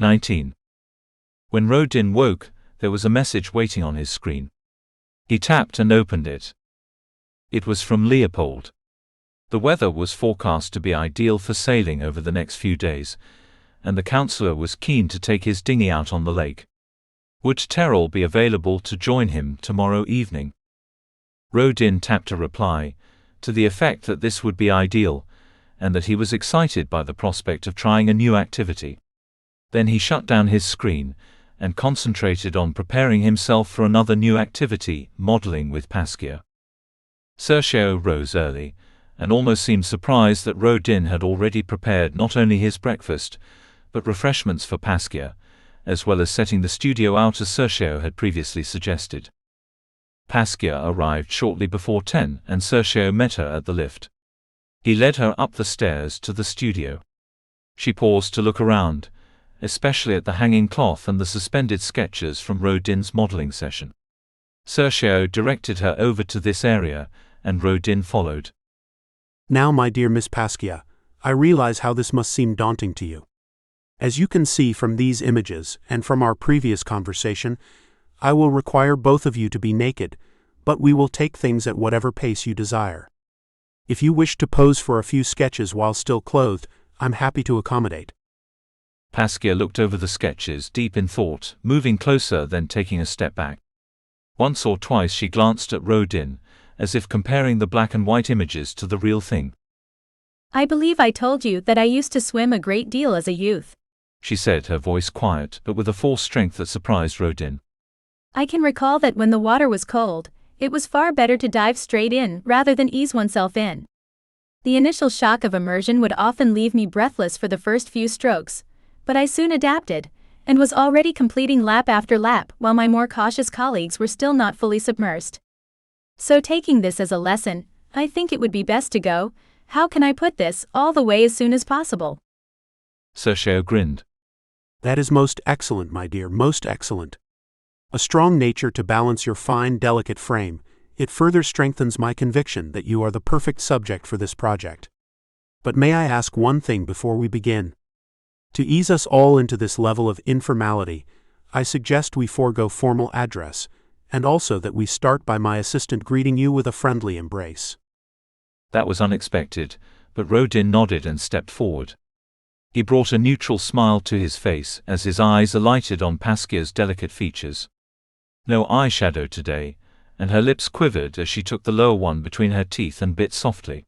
19. When Rodin woke, there was a message waiting on his screen. He tapped and opened it. It was from Leopold. The weather was forecast to be ideal for sailing over the next few days, and the counselor was keen to take his dinghy out on the lake. Would Terrell be available to join him tomorrow evening? Rodin tapped a reply, to the effect that this would be ideal, and that he was excited by the prospect of trying a new activity. Then he shut down his screen, and concentrated on preparing himself for another new activity, modeling with Paskia. Sergio rose early, and almost seemed surprised that Rodin had already prepared not only his breakfast, but refreshments for Paskia, as well as setting the studio out as Sergio had previously suggested. Paskia arrived shortly before 10 and Sergio met her at the lift. He led her up the stairs to the studio. She paused to look around, especially at the hanging cloth and the suspended sketches from Rodin's modeling session. Sergio directed her over to this area, and Rodin followed. Now, my dear Miss Paskia, I realize how this must seem daunting to you. As you can see from these images and from our previous conversation, I will require both of you to be naked, but we will take things at whatever pace you desire. If you wish to pose for a few sketches while still clothed, I'm happy to accommodate. Paskia looked over the sketches deep in thought, moving closer then taking a step back. Once or twice she glanced at Rodin, as if comparing the black and white images to the real thing. I believe I told you that I used to swim a great deal as a youth, she said, her voice quiet but with a forced strength that surprised Rodin. I can recall that when the water was cold, it was far better to dive straight in rather than ease oneself in. The initial shock of immersion would often leave me breathless for the first few strokes, but I soon adapted, and was already completing lap after lap while my more cautious colleagues were still not fully submersed. So taking this as a lesson, I think it would be best to go, how can I put this, all the way as soon as possible. Sergio grinned. That is most excellent, my dear, most excellent. A strong nature to balance your fine, delicate frame, it further strengthens my conviction that you are the perfect subject for this project. But may I ask one thing before we begin? To ease us all into this level of informality, I suggest we forego formal address, and also that we start by my assistant greeting you with a friendly embrace. That was unexpected, but Rodin nodded and stepped forward. He brought a neutral smile to his face as his eyes alighted on Paskia's delicate features. No eyeshadow today, and her lips quivered as she took the lower one between her teeth and bit softly.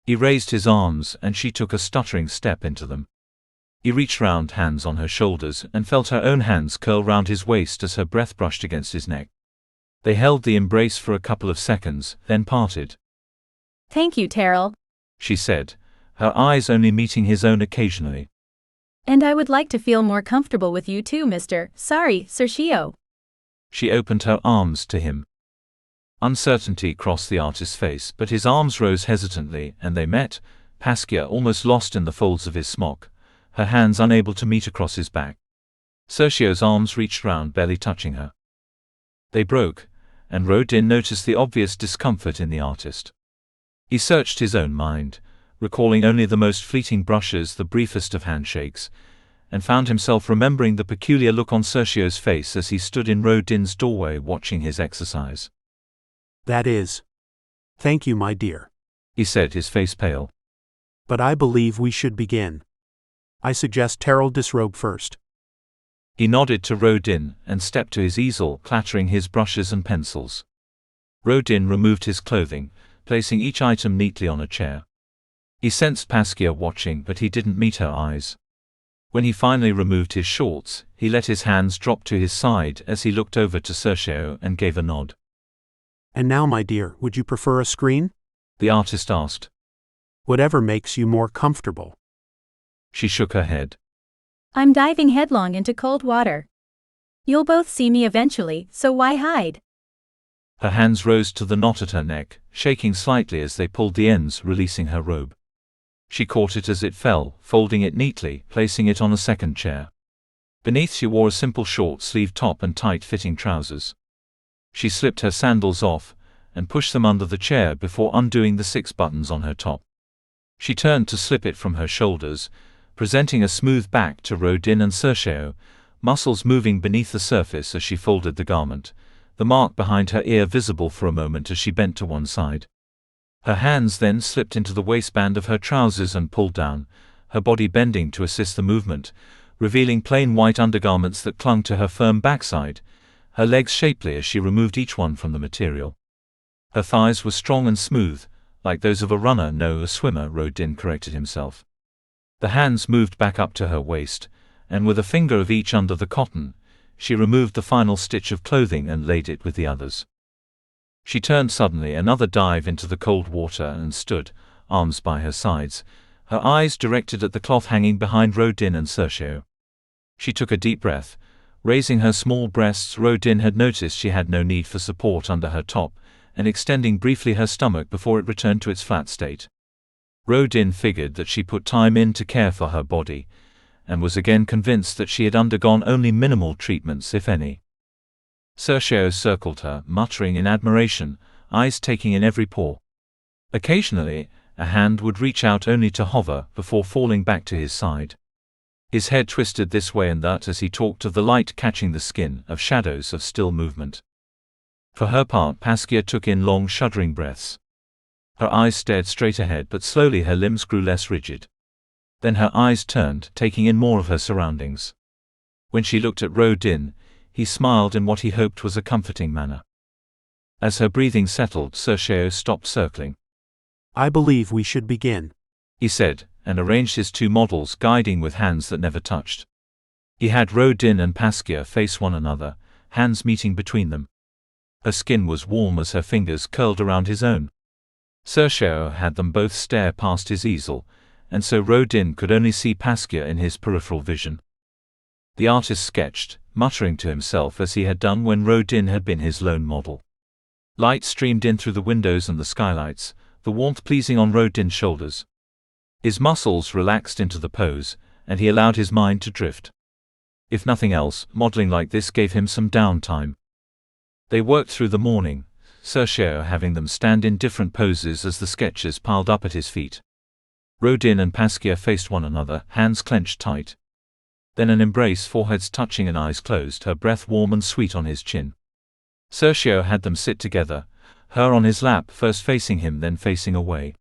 He raised his arms and she took a stuttering step into them. He reached round, hands on her shoulders, and felt her own hands curl round his waist as her breath brushed against his neck. They held the embrace for a couple of seconds, then parted. Thank you, Terrell, she said, her eyes only meeting his own occasionally. And I would like to feel more comfortable with you too, Sergio. She opened her arms to him. Uncertainty crossed the artist's face, but his arms rose hesitantly, and they met, Paskia almost lost in the folds of his smock, her hands unable to meet across his back. Sergio's arms reached round, barely touching her. They broke, and Rodin noticed the obvious discomfort in the artist. He searched his own mind, recalling only the most fleeting brushes, the briefest of handshakes, and found himself remembering the peculiar look on Sergio's face as he stood in Rodin's doorway watching his exercise. That is. Thank you, my dear, he said, his face pale. But I believe we should begin. I suggest Terrell disrobe first. He nodded to Rodin and stepped to his easel, clattering his brushes and pencils. Rodin removed his clothing, placing each item neatly on a chair. He sensed Paskia watching, but he didn't meet her eyes. When he finally removed his shorts, he let his hands drop to his side as he looked over to Sergio and gave a nod. And now, my dear, would you prefer a screen? The artist asked. Whatever makes you more comfortable. She shook her head. I'm diving headlong into cold water. You'll both see me eventually, so why hide? Her hands rose to the knot at her neck, shaking slightly as they pulled the ends, releasing her robe. She caught it as it fell, folding it neatly, placing it on a second chair. Beneath she wore a simple short-sleeved top and tight-fitting trousers. She slipped her sandals off, and pushed them under the chair before undoing the 6 buttons on her top. She turned to slip it from her shoulders, presenting a smooth back to Rodin and Sergio, muscles moving beneath the surface as she folded the garment, the mark behind her ear visible for a moment as she bent to one side. Her hands then slipped into the waistband of her trousers and pulled down, her body bending to assist the movement, revealing plain white undergarments that clung to her firm backside, her legs shapely as she removed each one from the material. Her thighs were strong and smooth, like those of a runner, no, a swimmer, Rodin corrected himself. The hands moved back up to her waist, and with a finger of each under the cotton, she removed the final stitch of clothing and laid it with the others. She turned suddenly, another dive into the cold water, and stood, arms by her sides, her eyes directed at the cloth hanging behind Rodin and Sergio. She took a deep breath, raising her small breasts. Rodin had noticed she had no need for support under her top, and extending briefly her stomach before it returned to its flat state. Rodin figured that she put time in to care for her body, and was again convinced that she had undergone only minimal treatments, if any. Sergio circled her, muttering in admiration, eyes taking in every pore. Occasionally, a hand would reach out only to hover before falling back to his side. His head twisted this way and that as he talked of the light catching the skin, of shadows, of still movement. For her part, Paskia took in long, shuddering breaths. Her eyes stared straight ahead, but slowly her limbs grew less rigid. Then her eyes turned, taking in more of her surroundings. When she looked at Rodin, he smiled in what he hoped was a comforting manner. As her breathing settled, Sergio stopped circling. I believe we should begin, he said, and arranged his two models, guiding with hands that never touched. He had Rodin and Paskia face one another, hands meeting between them. Her skin was warm as her fingers curled around his own. Sergio had them both stare past his easel, and so Rodin could only see Paskia in his peripheral vision. The artist sketched, muttering to himself as he had done when Rodin had been his lone model. Light streamed in through the windows and the skylights, the warmth pleasing on Rodin's shoulders. His muscles relaxed into the pose, and he allowed his mind to drift. If nothing else, modeling like this gave him some downtime. They worked through the morning, Sergio having them stand in different poses as the sketches piled up at his feet. Rodin and Paskia faced one another, hands clenched tight. Then an embrace, foreheads touching and eyes closed, her breath warm and sweet on his chin. Sergio had them sit together, her on his lap, first facing him then facing away.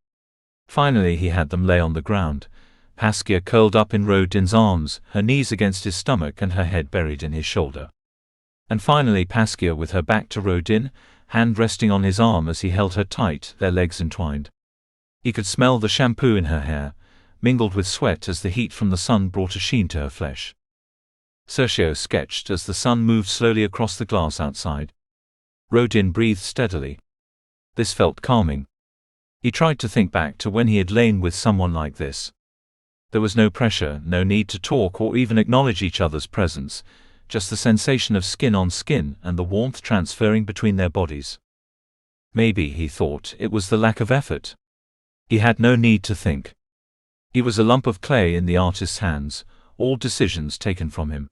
Finally he had them lay on the ground, Paskia curled up in Rodin's arms, her knees against his stomach and her head buried in his shoulder. And finally Paskia with her back to Rodin, hand resting on his arm as he held her tight, their legs entwined. He could smell the shampoo in her hair, mingled with sweat as the heat from the sun brought a sheen to her flesh. Sergio sketched as the sun moved slowly across the glass outside. Rodin breathed steadily. This felt calming. He tried to think back to when he had lain with someone like this. There was no pressure, no need to talk or even acknowledge each other's presence, just the sensation of skin on skin and the warmth transferring between their bodies. Maybe, he thought, it was the lack of effort. He had no need to think. He was a lump of clay in the artist's hands, all decisions taken from him.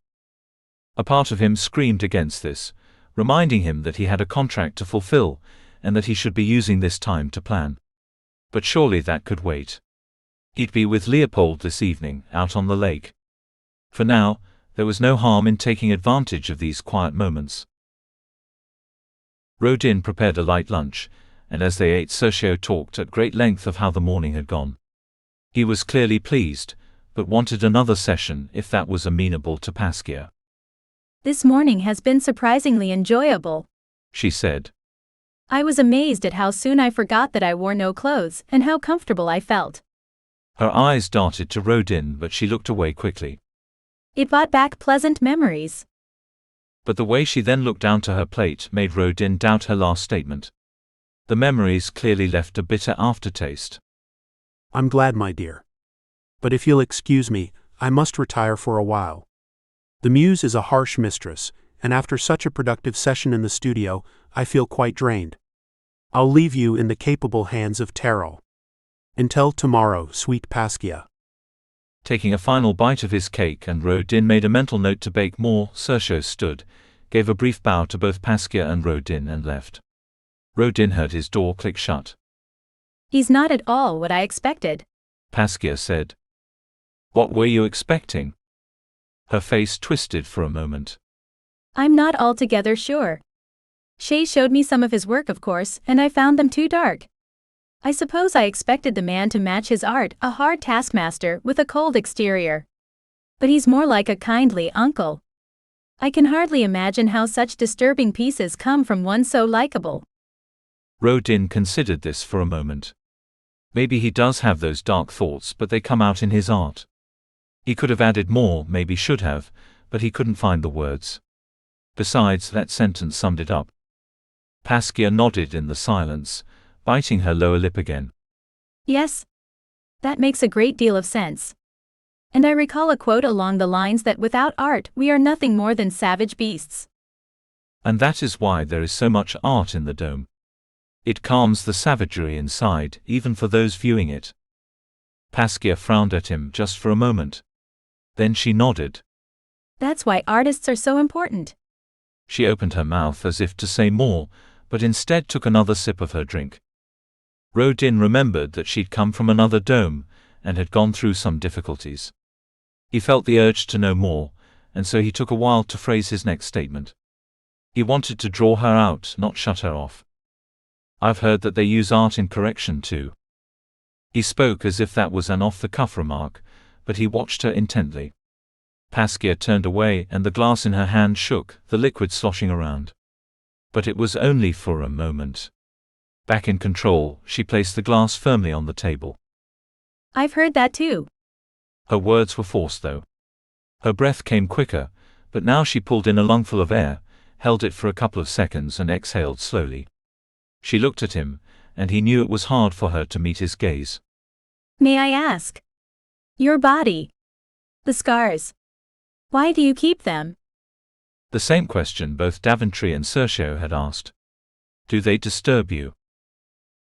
A part of him screamed against this, reminding him that he had a contract to fulfill, and that he should be using this time to plan. But surely that could wait. He'd be with Leopold this evening, out on the lake. For now, there was no harm in taking advantage of these quiet moments. Rodin prepared a light lunch, and as they ate, Sergio talked at great length of how the morning had gone. He was clearly pleased, but wanted another session if that was amenable to Paskia. This morning has been surprisingly enjoyable, she said. I was amazed at how soon I forgot that I wore no clothes and how comfortable I felt. Her eyes darted to Rodin, but she looked away quickly. It brought back pleasant memories. But the way she then looked down to her plate made Rodin doubt her last statement. The memories clearly left a bitter aftertaste. I'm glad, my dear. But if you'll excuse me, I must retire for a while. The muse is a harsh mistress, and after such a productive session in the studio, I feel quite drained. I'll leave you in the capable hands of Terrell. Until tomorrow, sweet Paskia. Taking a final bite of his cake, and Rodin made a mental note to bake more, Sergio stood, gave a brief bow to both Paskia and Rodin and left. Rodin heard his door click shut. He's not at all what I expected, Paskia said. What were you expecting? Her face twisted for a moment. I'm not altogether sure. Shay showed me some of his work, of course, and I found them too dark. I suppose I expected the man to match his art, a hard taskmaster with a cold exterior. But he's more like a kindly uncle. I can hardly imagine how such disturbing pieces come from one so likable. Rodin considered this for a moment. Maybe he does have those dark thoughts, but they come out in his art. He could have added more, maybe should have, but he couldn't find the words. Besides, that sentence summed it up. Paskia nodded in the silence, biting her lower lip again. Yes. That makes a great deal of sense. And I recall a quote along the lines that without art we are nothing more than savage beasts. And that is why there is so much art in the dome. It calms the savagery inside, even for those viewing it. Paskia frowned at him just for a moment. Then she nodded. That's why artists are so important. She opened her mouth as if to say more, but instead took another sip of her drink. Rodin remembered that she'd come from another dome, and had gone through some difficulties. He felt the urge to know more, and so he took a while to phrase his next statement. He wanted to draw her out, not shut her off. I've heard that they use art in correction too. He spoke as if that was an off-the-cuff remark, but he watched her intently. Paskia turned away and the glass in her hand shook, the liquid sloshing around. But it was only for a moment. Back in control, she placed the glass firmly on the table. I've heard that too. Her words were forced though. Her breath came quicker, but now she pulled in a lungful of air, held it for a couple of seconds and exhaled slowly. She looked at him, and he knew it was hard for her to meet his gaze. May I ask? Your body. The scars. Why do you keep them? The same question both Daventry and Sergio had asked. Do they disturb you?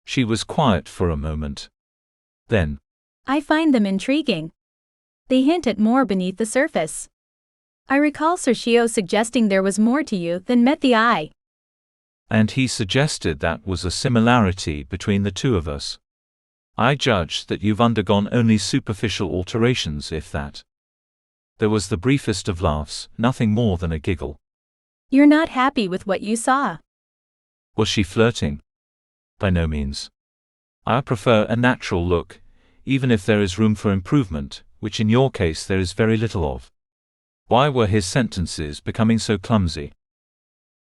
She was quiet for a moment. Then, I find them intriguing. They hint at more beneath the surface. I recall Sergio suggesting there was more to you than met the eye. And he suggested that was a similarity between the two of us. I judge that you've undergone only superficial alterations, if that. There was the briefest of laughs, nothing more than a giggle. You're not happy with what you saw. Was she flirting? By no means. I prefer a natural look, even if there is room for improvement, which in your case there is very little of. Why were his sentences becoming so clumsy?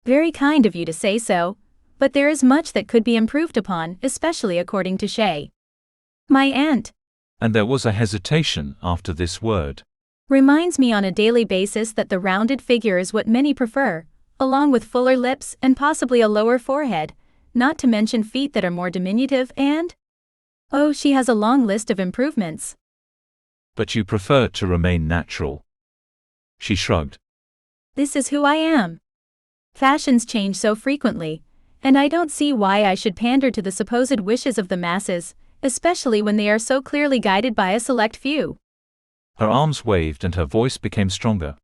Very kind of you to say so, but there is much that could be improved upon, especially according to Shay. My aunt. And there was a hesitation after this word. Reminds me on a daily basis that the rounded figure is what many prefer, along with fuller lips and possibly a lower forehead, not to mention feet that are more diminutive and… Oh, she has a long list of improvements. But you prefer to remain natural. She shrugged. This is who I am. Fashions change so frequently, and I don't see why I should pander to the supposed wishes of the masses, especially when they are so clearly guided by a select few. Her arms waved and her voice became stronger.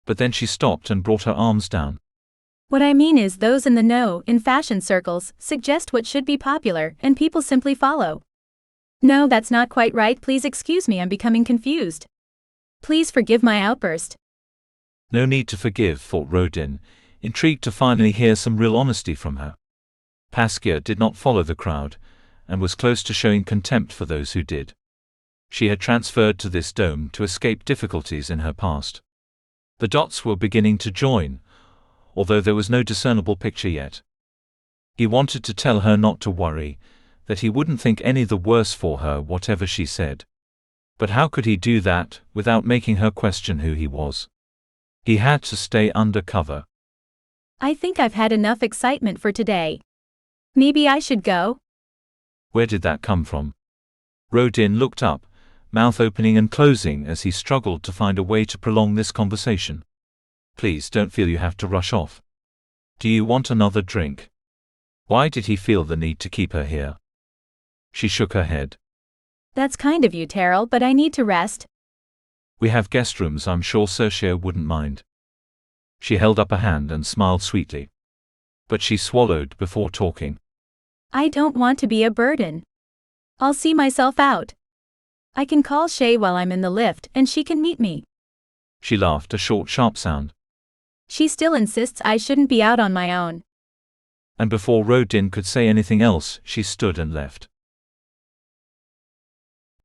But then she stopped and brought her arms down. What I mean is those in the know, in fashion circles, suggest what should be popular, and people simply follow. No, that's not quite right, please excuse me, I'm becoming confused. Please forgive my outburst. No need to forgive, thought Rodin, intrigued to finally hear some real honesty from her. Paskia did not follow the crowd, and was close to showing contempt for those who did. She had transferred to this dome to escape difficulties in her past. The dots were beginning to join, although there was no discernible picture yet. He wanted to tell her not to worry, that he wouldn't think any the worse for her whatever she said. But how could he do that, without making her question who he was? He had to stay under cover. I think I've had enough excitement for today. Maybe I should go? Where did that come from? Rodin looked up, mouth opening and closing as he struggled to find a way to prolong this conversation. Please don't feel you have to rush off. Do you want another drink? Why did he feel the need to keep her here? She shook her head. That's kind of you, Terrell, but I need to rest. We have guest rooms, I'm sure Sergio wouldn't mind. She held up a hand and smiled sweetly. But she swallowed before talking. I don't want to be a burden. I'll see myself out. I can call Shay while I'm in the lift and she can meet me. She laughed, a short, sharp sound. She still insists I shouldn't be out on my own. And before Rodin could say anything else, she stood and left.